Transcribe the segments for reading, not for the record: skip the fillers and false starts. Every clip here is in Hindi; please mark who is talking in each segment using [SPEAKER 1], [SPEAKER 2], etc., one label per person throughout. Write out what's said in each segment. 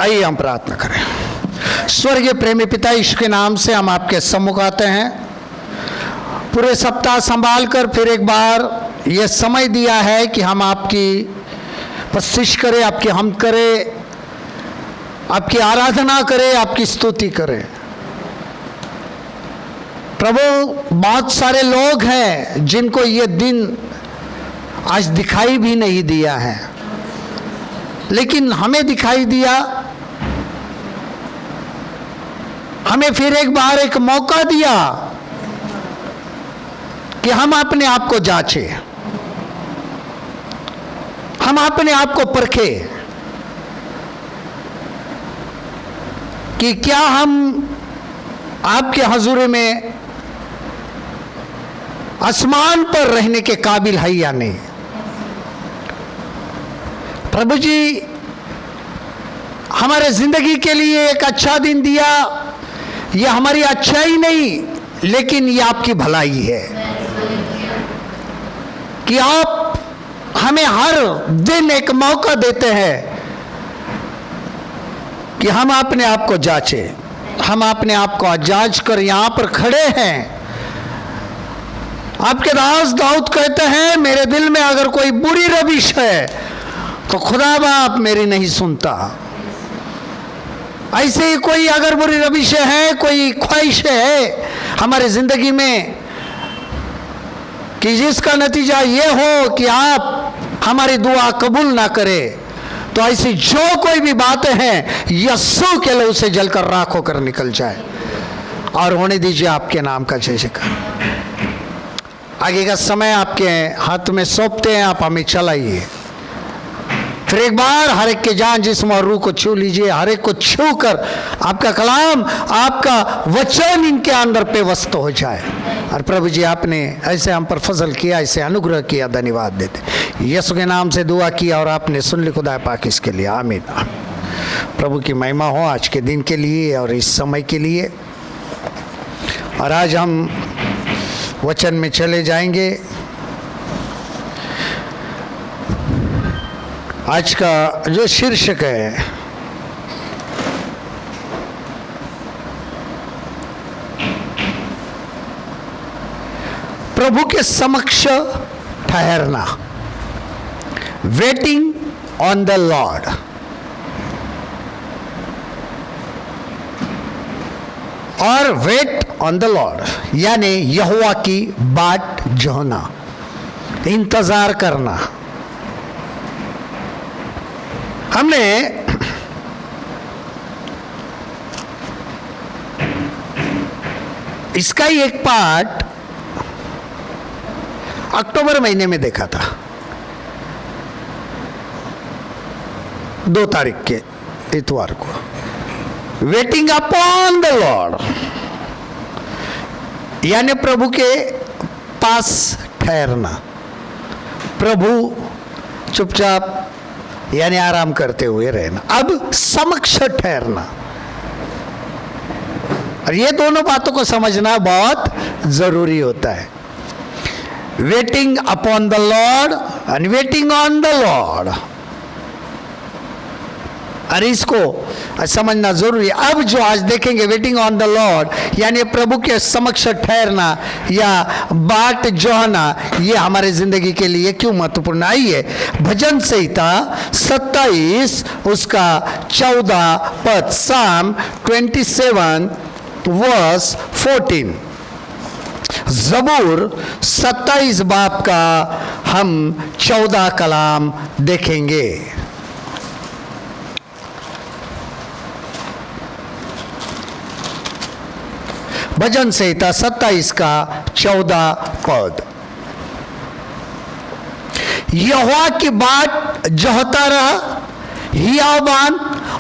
[SPEAKER 1] आइए हम प्रार्थना करें। स्वर्गीय प्रेमी पिता, यीशु के नाम से हम आपके सम्मुख आते हैं। पूरे सप्ताह संभाल कर फिर एक बार ये समय दिया है कि हम आपकी प्रस्तुति करें, आपकी हम करें, आपकी आराधना करें, आपकी स्तुति करें। प्रभु, बहुत सारे लोग हैं जिनको ये दिन आज दिखाई भी नहीं दिया है, लेकिन हमें दिखाई दिया। हमें फिर एक बार एक मौका दिया कि हम अपने आप को जांचें, हम अपने आप को परखें कि क्या हम आपके हजूर में आसमान पर रहने के काबिल है या नहीं। प्रभु जी, हमारे जिंदगी के लिए एक अच्छा दिन दिया। यह हमारी अच्छाई नहीं, लेकिन यह आपकी भलाई है कि आप हमें हर दिन एक मौका देते हैं कि हम अपने आप को जांचें। हम अपने आप को जांच कर यहां पर खड़े हैं। आपके दास दाऊद कहते हैं, मेरे दिल में अगर कोई बुरी रविश है तो खुदा बाप मेरी नहीं सुनता। ऐसे ही कोई अगर बुरी रविश है, कोई ख्वाहिश है हमारे जिंदगी में कि जिसका नतीजा ये हो कि आप हमारी दुआ कबूल ना करें, तो ऐसी जो कोई भी बातें हैं यस्सु के लहू से जलकर राख होकर निकल जाए और होने दीजिए आपके नाम का जय जयकार। आगे का समय आपके हाथ में सौंपते हैं, आप हमें चलाइए। फिर एक बार हर एक के जान जिस्म और रूह को छू लीजिए। हर एक को छू कर आपका कलाम, आपका वचन इनके अंदर पे वस्त हो जाए। और प्रभु जी, आपने ऐसे हम पर फजल किया, ऐसे अनुग्रह किया, धन्यवाद देते। यीशु के नाम से दुआ किया और आपने सुन ली खुदा पाक इसके लिए, आमीन। प्रभु की महिमा हो आज के दिन के लिए और इस समय के लिए। और आज हम वचन में चले जाएंगे। आज का जो शीर्षक है, प्रभु के समक्ष ठहरना, वेटिंग ऑन द लॉर्ड। और वेट ऑन द लॉर्ड यानी यहोवा की बाट जोहना, इंतजार करना। हमने इसका ही एक पार्ट अक्टूबर महीने में देखा था, 2 तारीख के इतवार को। वेटिंग अपॉन द लॉर्ड यानी प्रभु के पास ठहरना। प्रभु चुपचाप यानी आराम करते हुए रहना। अब समक्ष ठहरना, और ये दोनों बातों को समझना बहुत जरूरी होता है। Waiting upon the Lord and waiting on the Lord, और इसको समझना जरूरी है। अब जो आज देखेंगे वेटिंग ऑन द लॉर्ड यानी प्रभु के समक्ष ठहरना या बाट जोहना, ये हमारे जिंदगी के लिए क्यों महत्वपूर्ण। आइए भजन संहिता 27 उसका 14 पद, साम 27 वर्स 14। जबूर 27 बाब का हम 14 कलाम देखेंगे। भजन संहिता 27 का 14 पद। यहोवा की बाट जोहता रहा, हियावान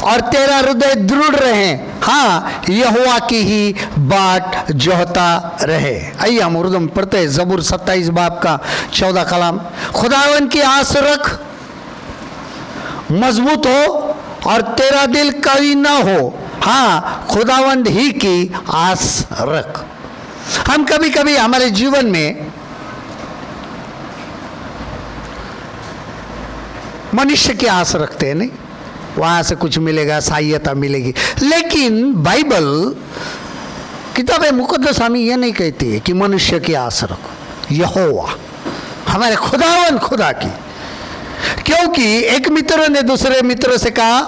[SPEAKER 1] और तेरा हृदय दृढ़ रहे। हाँ, यहोवा की ही बाट जोहता रहे। आइए हम उर्दू में पढ़ते हैं। जबूर 27 बाब का 14 कलाम। खुदावन की आस रख, मजबूत हो और तेरा दिल कभी ना हो। हाँ, खुदावंद ही की आस रख। हम कभी कभी हमारे जीवन में मनुष्य की आस रखते हैं, नहीं, वहां से कुछ मिलेगा, सहायता मिलेगी। लेकिन बाइबल किताब मुकद्दस हमें यह नहीं कहती है कि मनुष्य की आस रखो, यहोवा हमारे खुदावन खुदा की। क्योंकि एक मित्र ने दूसरे मित्र से कहा,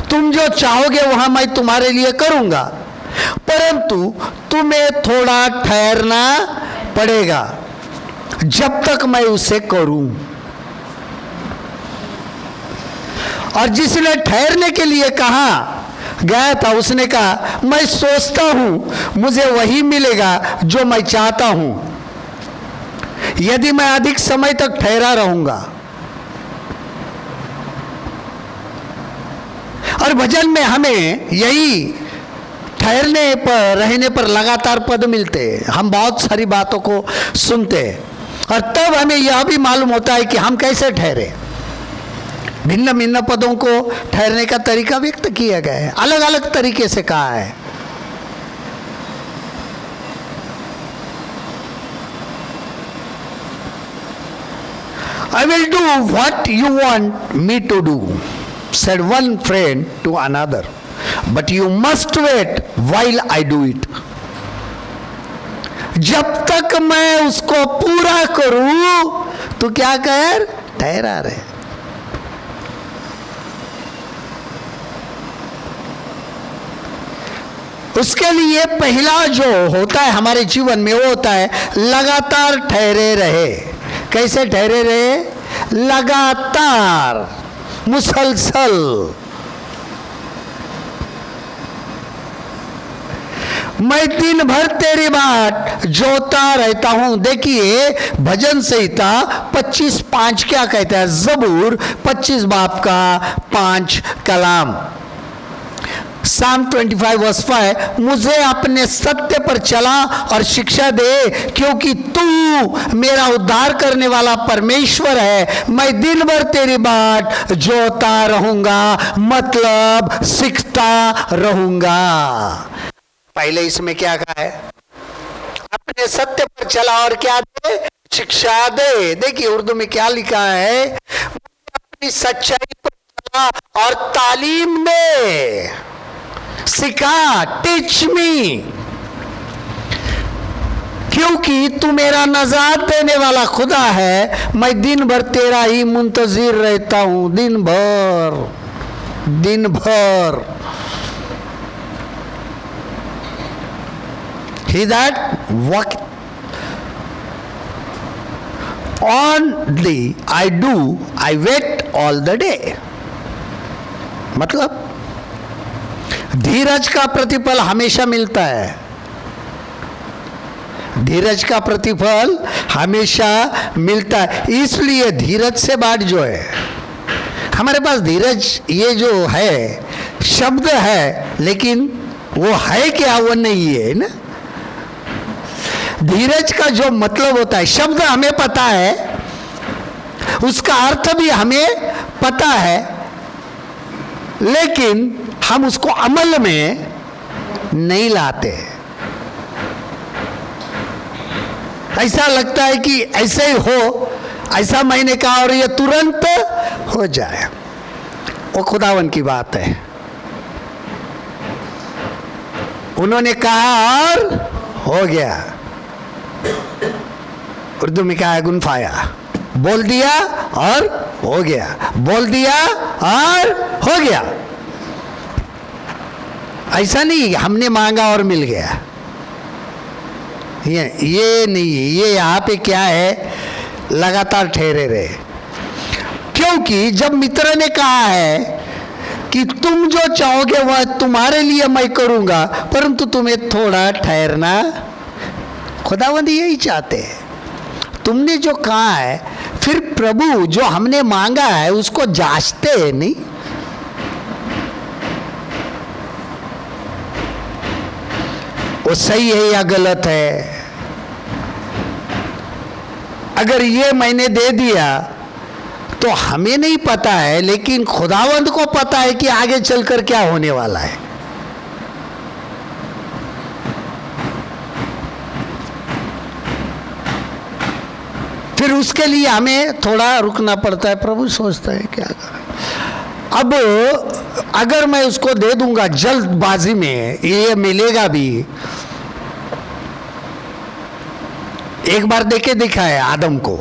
[SPEAKER 1] तुम जो चाहोगे वहां मैं तुम्हारे लिए करूंगा, परंतु तुम्हें थोड़ा ठहरना पड़ेगा जब तक मैं उसे करूं। और जिसने ठहरने के लिए कहा गया था, उसने कहा, मैं सोचता हूं मुझे वही मिलेगा जो मैं चाहता हूं यदि मैं अधिक समय तक ठहरा रहूंगा। और भजन में हमें यही ठहरने पर, रहने पर लगातार पद मिलते हैं। हम बहुत सारी बातों को सुनते हैं और तब हमें यह भी मालूम होता है कि हम कैसे ठहरे। भिन्न भिन्न पदों को ठहरने का तरीका व्यक्त किया गया है, अलग अलग तरीके से कहा है। I will do what you want me to do, said one friend to another, but you must wait while I do it. जब तक मैं उसको पूरा करूं तो क्या कर, ठहरा रहे। उसके लिए पहला जो होता है हमारे जीवन में, वो होता है लगातार ठहरे रहे। कैसे ठहरे रहे? लगातार, मुसलसल। मैं दिन भर तेरी बाट जोता रहता हूं। देखिए भजन संहिता 25:5 क्या कहता है? जबूर 25 बाब का 5 कलाम, Psalm 25:5, मुझे अपने सत्य पर चला और शिक्षा दे, क्योंकि तू मेरा उद्धार करने वाला परमेश्वर है। मैं दिन भर तेरी बाट जोता रहूंगा, मतलब सीखता रहूंगा। पहले इसमें क्या कहा है? अपने सत्य पर चला और क्या दे? शिक्षा दे। देखिए उर्दू में क्या लिखा है? अपनी सच्चाई पर चला और तालीम दे, सिखा, टीच मी, क्योंकि तू मेरा नजात देने वाला खुदा है। मैं दिन भर तेरा ही मुंतजिर रहता हूं, दिन भर, दिन भर। He that walk only I do, I wait all the day। मतलब धीरज का प्रतिफल हमेशा मिलता है। धीरज का प्रतिफल हमेशा मिलता है। इसलिए धीरज से बात जो है, हमारे पास धीरज ये जो है शब्द है, लेकिन वो है क्या, वो नहीं है ना। धीरज का जो मतलब होता है, शब्द हमें पता है, उसका अर्थ भी हमें पता है, लेकिन हम उसको अमल में नहीं लाते। ऐसा लगता है कि ऐसे ही हो, ऐसा मैंने कहा और ये तुरंत हो जाए। वो खुदावन की बात है। उन्होंने कहा और हो गया। उर्दू में कहा है गुनफाया, बोल दिया और हो गया, बोल दिया और हो गया। ऐसा नहीं हमने मांगा और मिल गया, ये नहीं है। ये यहाँ पे क्या है? लगातार ठहरे रहे। क्योंकि जब मित्र ने कहा है कि तुम जो चाहोगे वह तुम्हारे लिए मैं करूंगा, परंतु तुम्हें थोड़ा ठहरना, खुदावंद यही चाहते हैं। तुमने जो कहा है, फिर प्रभु जो हमने मांगा है उसको जांचते हैं नहीं। वो सही है या गलत है। अगर ये मैंने दे दिया तो हमें नहीं पता है, लेकिन खुदावंद को पता है कि आगे चलकर क्या होने वाला है। फिर उसके लिए हमें थोड़ा रुकना पड़ता है। प्रभु सोचता है क्या करें। अब अगर मैं उसको दे दूंगा जल्दबाजी में, ये मिलेगा भी। एक बार देके दिखा है आदम को,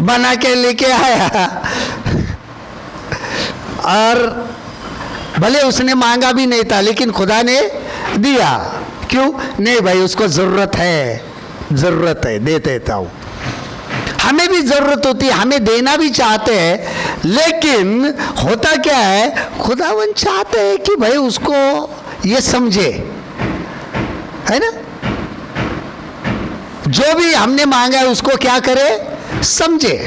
[SPEAKER 1] बना के लेके आया और भले उसने मांगा भी नहीं था लेकिन खुदा ने दिया। क्यों? नहीं भाई, उसको जरूरत है, दे देता हूं। हमें भी जरूरत होती है, हमें देना भी चाहते हैं, लेकिन होता क्या है, खुदावन चाहते हैं कि भाई उसको ये समझे, है ना। जो भी हमने मांगा है उसको क्या करे, समझे।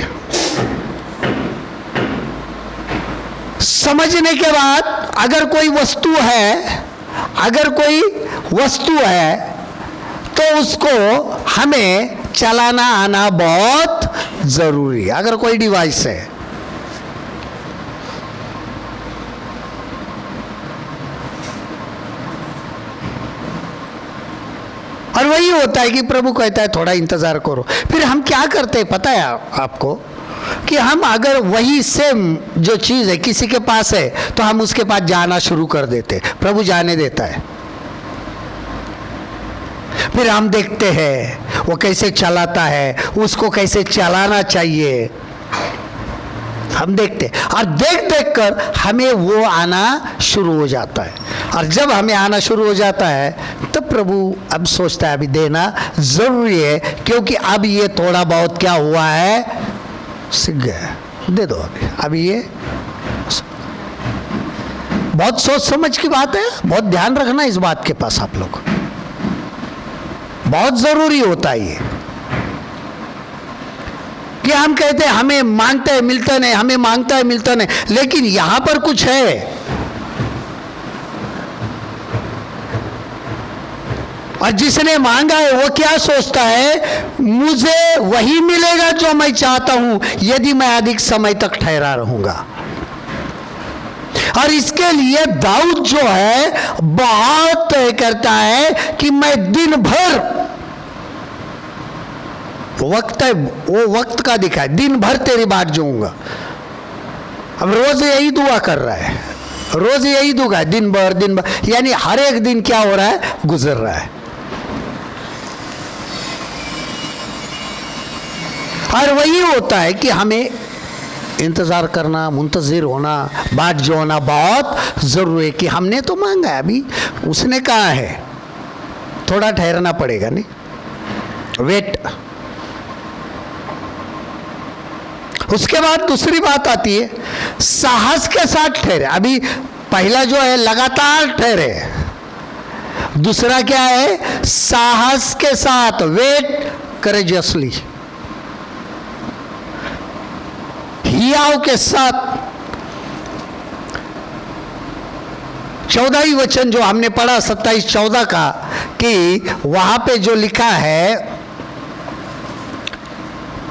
[SPEAKER 1] समझने के बाद अगर कोई वस्तु है तो उसको हमें चलाना आना बहुत जरूरी है। अगर कोई डिवाइस है, और वही होता है कि प्रभु कहता है थोड़ा इंतजार करो। फिर हम क्या करते हैं पता है आपको, कि हम अगर वही सेम जो चीज है किसी के पास है तो हम उसके पास जाना शुरू कर देते। प्रभु जाने देता है, फिर हम देखते हैं वो कैसे चलाता है, उसको कैसे चलाना चाहिए, हम देखते हैं। और देख देख कर हमें वो आना शुरू हो जाता है। और जब हमें आना शुरू हो जाता है तब प्रभु अब सोचता है अभी देना जरूरी है, क्योंकि अब ये थोड़ा बहुत क्या हुआ है, सीख गया, दे दो अभी ये। बहुत सोच समझ की बात है, बहुत ध्यान रखना इस बात के पास आप लोग, बहुत जरूरी होता है ये। कि हम कहते हैं हमें मांगते हैं मिलता नहीं, हमें मांगता है मिलता नहीं, लेकिन यहां पर कुछ है। और जिसने मांगा है वो क्या सोचता है, मुझे वही मिलेगा जो मैं चाहता हूं यदि मैं अधिक समय तक ठहरा रहूंगा। और इसके लिए दाऊद जो है बहुत तय करता है कि मैं दिन भर, वक्त है वो वक्त का दिखा है, दिन भर तेरी बात जोऊंगा। अब रोज यही दुआ कर रहा है, रोज यही दुआ है, दिन भर, यानी हर एक दिन क्या हो रहा है, गुजर रहा है। और वही होता है कि हमें इंतजार करना, मुंतजिर होना, बात जो होना बहुत जरूरी है। कि हमने तो मांगा है, अभी उसने कहा है, थोड़ा ठहरना पड़ेगा, नहीं, वेट। उसके बाद दूसरी बात आती है, साहस के साथ ठहरे। अभी पहला जो है लगातार ठहरे, दूसरा क्या है, साहस के साथ, वेट करेजियसली, हियाव के साथ। 14 वचन जो हमने पढ़ा 27-14 का, कि वहां पे जो लिखा है,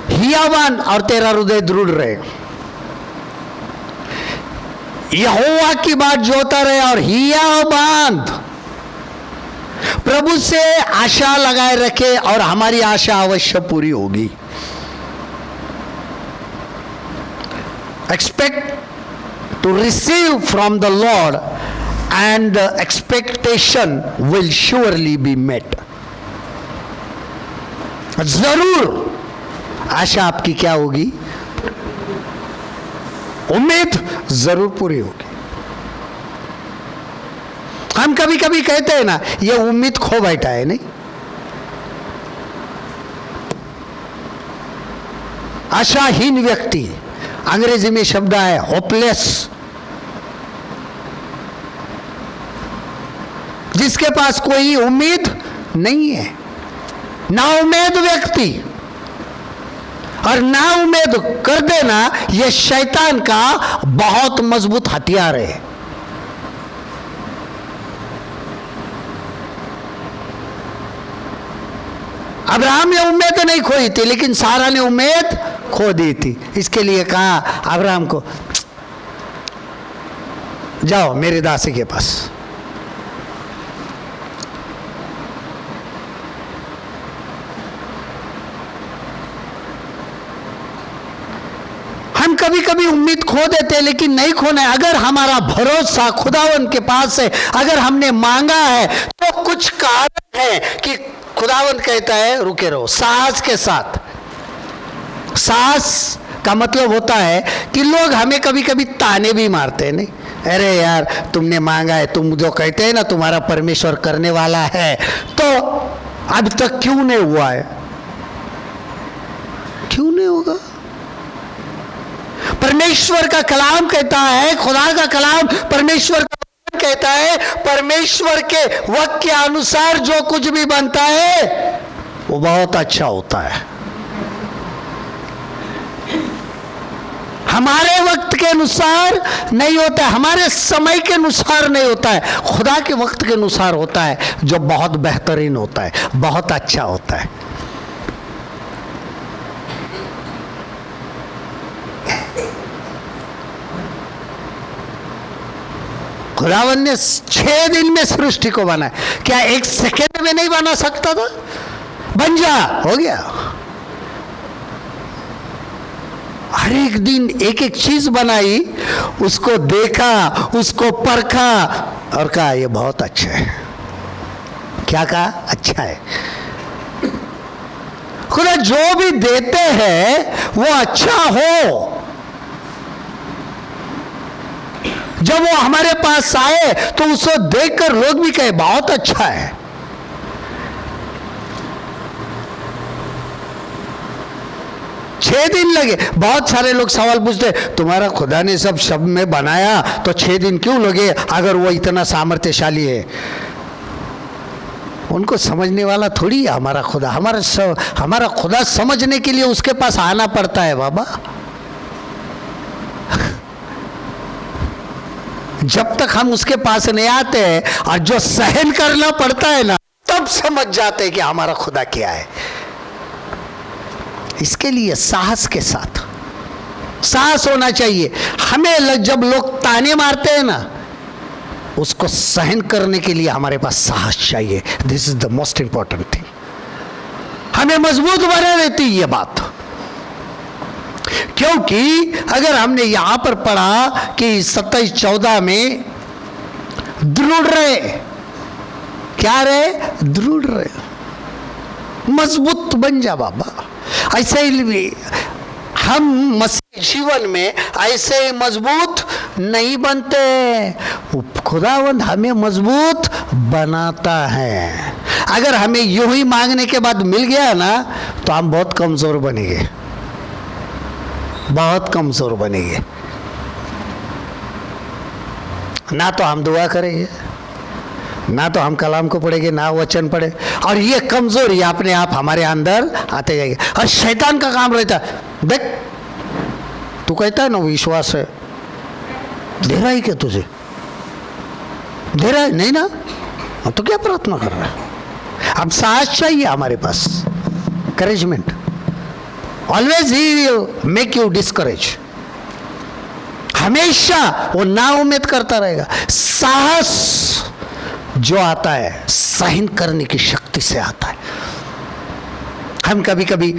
[SPEAKER 1] हियावान और तेरा हृदय दृढ़ रहे, यहोवा की बात जोता रहे और हियाव बांध, प्रभु से आशा लगाए रखे और हमारी आशा अवश्य पूरी होगी। Expect to receive from the Lord and the expectation will surely be met. जरूर आशा आपकी क्या होगी, उम्मीद जरूर पूरी होगी। हम कभी कभी कहते हैं ना, ये उम्मीद खो बैठा है, नहीं, आशाहीन व्यक्ति, अंग्रेजी में शब्द है होपलेस, जिसके पास कोई उम्मीद नहीं है, ना उम्मीद व्यक्ति। और ना उम्मीद कर देना यह शैतान का बहुत मजबूत हथियार है। अब्राहम ने उम्मीद नहीं खोई थी, लेकिन सारा ने उम्मीद खो दी थी। इसके लिए कहा अब्राहम को, जाओ मेरे दासी के पास। हम कभी कभी उम्मीद खो देते हैं, लेकिन नहीं खोना है। अगर हमारा भरोसा खुदावन के पास है, अगर हमने मांगा है, तो कुछ कारण है कि खुदावन कहता है रुके रहो साहस के साथ। साहस का मतलब होता है कि लोग हमें कभी कभी ताने भी मारते हैं, नहीं, अरे यार तुमने मांगा है, तुम जो कहते हैं ना तुम्हारा परमेश्वर करने वाला है, तो अब तक क्यों नहीं हुआ है? क्यों नहीं होगा? परमेश्वर का कलाम कहता है, खुदा का कलाम परमेश्वर का कहता है, परमेश्वर के वक्त के अनुसार जो कुछ भी बनता है वो बहुत अच्छा होता है। हमारे वक्त के अनुसार नहीं होता है, हमारे समय के अनुसार नहीं होता है, खुदा के वक्त के अनुसार होता है, जो बहुत बेहतरीन होता है, बहुत अच्छा होता है। खुदावन ने 6 दिन में सृष्टि को बनाया, क्या 1 सेकेंड में नहीं बना सकता था? बन जा, हो गया। हर एक दिन एक एक चीज बनाई, उसको देखा, उसको परखा और कहा ये बहुत अच्छा है। क्या कहा? अच्छा है। खुदा जो भी देते हैं वो अच्छा हो। जब वो हमारे पास आए तो उसको देखकर लोग भी कहे बहुत अच्छा है। छह दिन लगे। बहुत सारे लोग सवाल पूछते तुम्हारा खुदा ने सब में बनाया तो 6 दिन क्यों लगे अगर वो इतना सामर्थ्यशाली है? उनको समझने वाला थोड़ी है हमारा खुदा। हमारा खुदा समझने के लिए उसके पास आना पड़ता है बाबा। जब तक हम उसके पास नहीं आते हैं और जो सहन करना पड़ता है ना, तब समझ जाते हैं कि हमारा खुदा क्या है। इसके लिए साहस के साथ, साहस होना चाहिए हमें। जब लोग ताने मारते हैं ना, उसको सहन करने के लिए हमारे पास साहस चाहिए। This is the most important thing. हमें मजबूत बना देती ये बात, क्योंकि अगर हमने यहां पर पढ़ा कि 27-14 में दृढ़ रहे, क्या रहे? दृढ़ रहे, मजबूत बन जा बाबा। ऐसे ही हम मसीह जीवन में ऐसे ही मजबूत नहीं बनते, खुदावंद हमें मजबूत बनाता है। अगर हमें यूं ही मांगने के बाद मिल गया ना, तो हम बहुत कमजोर बनेंगे, बहुत कमजोर बनेंगे। ना तो हम दुआ करेंगे, ना तो हम कलाम को पढ़ेंगे, ना वचन पढ़े, और ये कमजोरी अपने आप हमारे अंदर आते जाएंगे। और शैतान का काम रहता है, देख तू कहता है ना विश्वास है, दे रहा है क्या तुझे? दे रहा है नहीं ना, तो क्या प्रार्थना कर रहा है? अब साहस चाहिए हमारे पास, करेजमेंट। Always he will make you discourage. हमेशा वो ना उम्मीद करता रहेगा। साहस जो आता है सहन करने की शक्ति से आता है। हम कभी कभी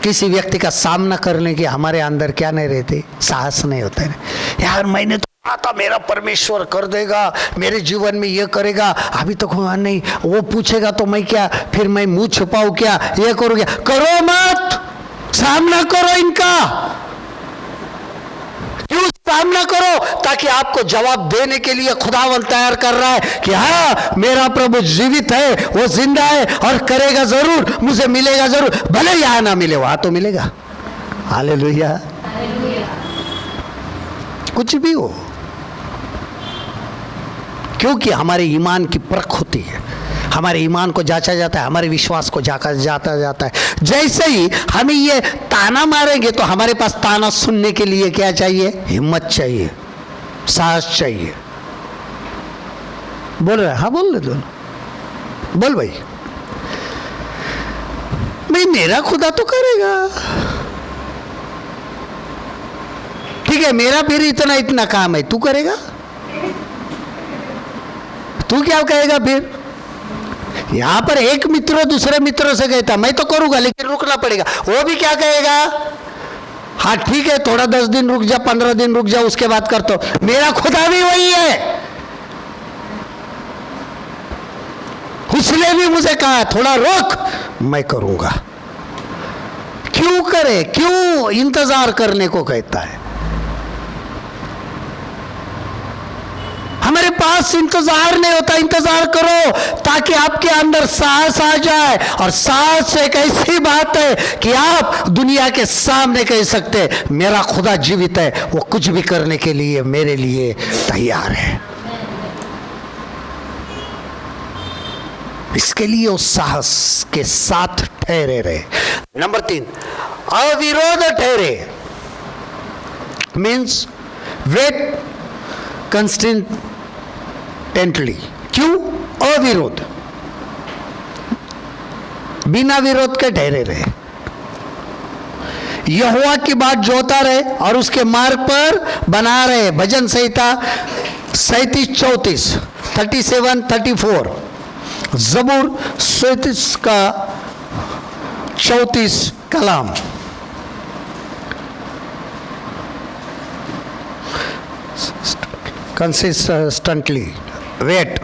[SPEAKER 1] किसी व्यक्ति का सामना करने की हमारे अंदर क्या नहीं रहती? साहस नहीं होता है। यार मैंने तो कहा था मेरा परमेश्वर कर देगा, मेरे जीवन में ये करेगा, अभी तक हुआ नहीं। वो पूछेगा तो मैं क्या, फिर मैं मुंह छुपाऊं क्या, ये करूं क्या? करो मत, सामना करो इनका। क्यों सामना करो? ताकि आपको जवाब देने के लिए खुदावंद तैयार कर रहा है कि हाँ मेरा प्रभु जीवित है, वो जिंदा है और करेगा जरूर, मुझे मिलेगा जरूर, भले यहाँ ना मिले वहां तो मिलेगा। हालेलुया। कुछ भी हो, क्योंकि हमारे ईमान की परख होती है, हमारे ईमान को जांचा जाता है, हमारे विश्वास को जाता है। जैसे ही हमें ये ताना मारेंगे तो हमारे पास ताना सुनने के लिए क्या चाहिए? हिम्मत चाहिए, साहस चाहिए। बोल रहे? हाँ बोल रहे दोनों, बोल भाई। भाई मेरा खुदा तो करेगा, ठीक है, मेरा फिर इतना काम है, तू करेगा? तू क्या कहेगा फिर? यहां पर एक मित्र दूसरे मित्रों से कहता मैं तो करूंगा लेकिन रुकना पड़ेगा, वो भी क्या कहेगा, हाँ ठीक है थोड़ा 10 दिन रुक जा, 15 दिन रुक जा, उसके बाद कर। तो मेरा खुदा भी वही है, उसने भी मुझे कहा थोड़ा रुक, मैं करूंगा। क्यों करे, क्यों इंतजार करने को कहता है? हमारे पास इंतजार नहीं होता। इंतजार करो ताकि आपके अंदर साहस आ जाए, और साहस एक ऐसी बात है कि आप दुनिया के सामने कह सकते मेरा खुदा जीवित है, वो कुछ भी करने के लिए मेरे लिए तैयार है। इसके लिए उस साहस के साथ ठहरे रहे। नंबर 3, अविरोध ठहरे मीन्स वेट कंसिस्टेंटली। क्यों अविरोध? बिना विरोध के ठहरे रहे, यहोवा की बात जोता रहे और उसके मार्ग पर बना रहे। भजन संहिता 37:34, 37:34, जबूर 37 का 34 कलाम। Consistently wait.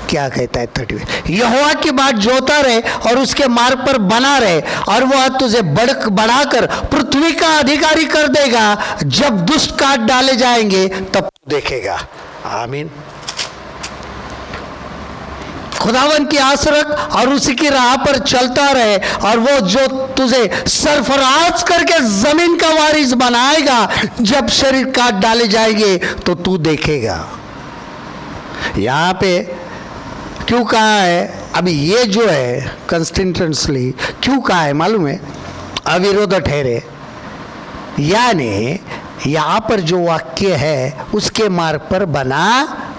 [SPEAKER 1] क्या कहता है 30? यहोवा की बात जोता रहे और उसके मार्ग पर बना रहे, और वह तुझे बढ़ाकर पृथ्वी का अधिकारी कर देगा। जब दुष्ट काट डाले जाएंगे तब तू देखेगा। आमीन। खुदावन की आस रख और उसी की राह पर चलता रहे, और वो जो तुझे सरफराज करके जमीन का वारिस बनाएगा। जब शरीर काट डाले जाएंगे तो तू देखेगा। यहां पे क्यों कहा है? अभी ये जो है कंसिस्टेंटली क्यों कहा है मालूम है? अविरोध ठहरे, यानी यहां पर जो वाक्य है उसके मार्ग पर बना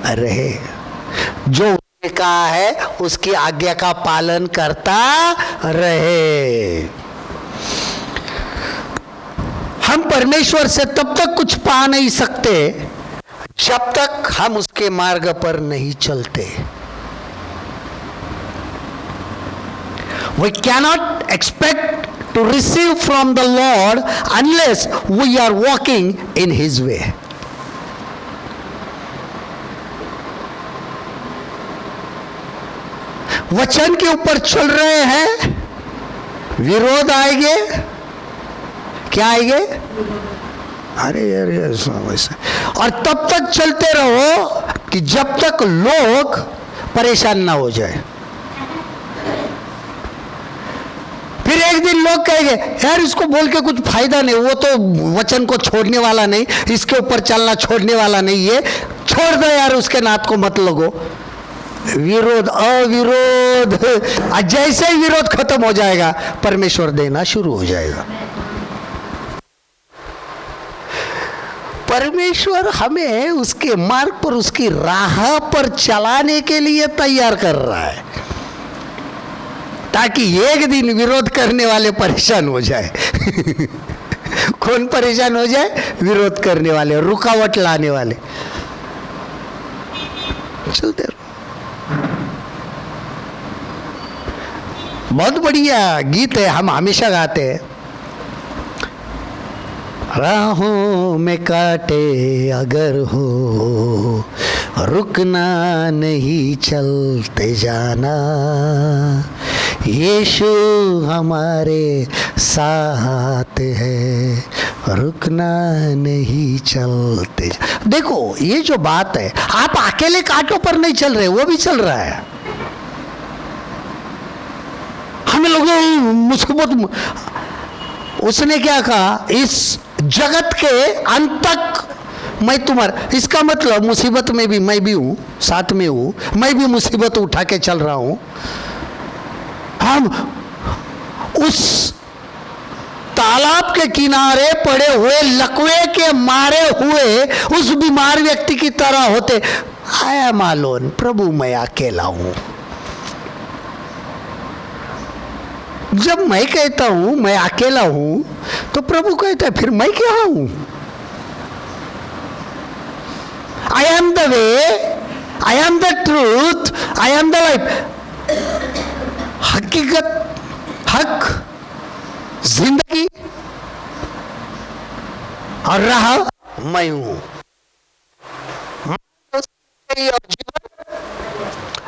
[SPEAKER 1] रहे, जो कहा है उसकी आज्ञा का पालन करता रहे। हम परमेश्वर से तब तक कुछ पा नहीं सकते जब तक हम उसके मार्ग पर नहीं चलते। We cannot expect to receive from the Lord unless we are walking in His way. वचन के ऊपर चल रहे हैं, विरोध आएंगे। क्या आएंगे? अरे वैसे, और तब तक चलते रहो कि जब तक लोग परेशान ना हो जाए। फिर एक दिन लोग कहेंगे यार इसको बोल के कुछ फायदा नहीं, वो तो वचन को छोड़ने वाला नहीं, इसके ऊपर चलना छोड़ने वाला नहीं है, छोड़ दो यार, उसके नात को मत लगो। विरोध अविरोध, जैसे ही विरोध खत्म हो जाएगा परमेश्वर देना शुरू हो जाएगा। परमेश्वर हमें उसके मार्ग पर, उसकी राह पर चलाने के लिए तैयार कर रहा है, ताकि एक दिन विरोध करने वाले परेशान हो जाए। कौन परेशान हो जाए? विरोध करने वाले, रुकावट लाने वाले। चलते रहो। बहुत बढ़िया गीत है, हम हमेशा गाते हैं। राहों में काटे अगर हो, रुकना नहीं चलते जाना, यीशु हमारे साथ है, रुकना नहीं चलते। देखो ये जो बात है, आप अकेले कांटों पर नहीं चल रहे, वो भी चल रहा है। हमें लोगों मुसीबत, उसने क्या कहा? इस जगत के अंत तक मैं तुम्हारा, इसका मतलब मुसीबत में भी मैं भी हूं, साथ में हूं, मैं भी मुसीबत उठा के चल रहा हूं। हम उस तालाब के किनारे पड़े हुए लकवे के मारे हुए उस बीमार व्यक्ति की तरह होते। आया मालूम प्रभु मैं अकेला हूं। जब मैं कहता हूं मैं अकेला हूं तो प्रभु कहता है फिर मैं क्या हूं? I am the way, I am the truth, I am the life. हकीकत, हक, जिंदगी और राह मैं हूं।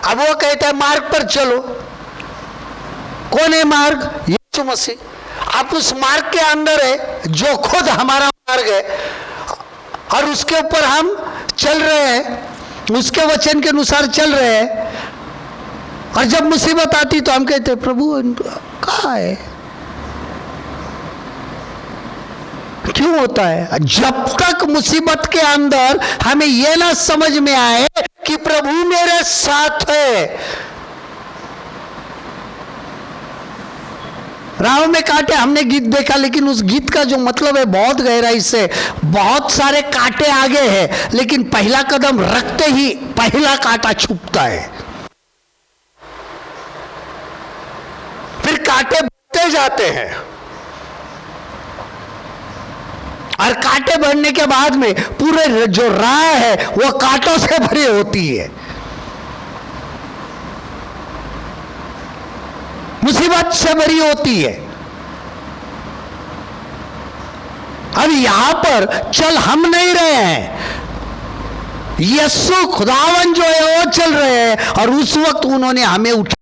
[SPEAKER 1] अब वो कहता है मार्ग पर चलो। कौन है मार्ग? यीशु मसीह। आप उस मार्ग के अंदर है जो खुद हमारा मार्ग है, और उसके ऊपर हम चल रहे हैं, उसके वचन के अनुसार चल रहे हैं। और जब मुसीबत आती तो हम कहते हैं प्रभु कहाँ है? क्यों होता है? जब तक मुसीबत के अंदर हमें यह ना समझ में आए कि प्रभु मेरे साथ है। राह में कांटे, हमने गीत देखा, लेकिन उस गीत का जो मतलब है बहुत गहराई से, बहुत सारे कांटे आगे हैं, लेकिन पहला कदम रखते ही पहला कांटा छुपता है। फिर कांटे बढ़ते जाते हैं, और कांटे बढ़ने के बाद में पूरे जो राह है वो कांटों से भरी होती है। मुसीबत से भरी होती है। अब यहां पर चल हम नहीं रहे हैं, यीशु खुदावन जो है वो चल रहे हैं, और उस वक्त उन्होंने हमें उठा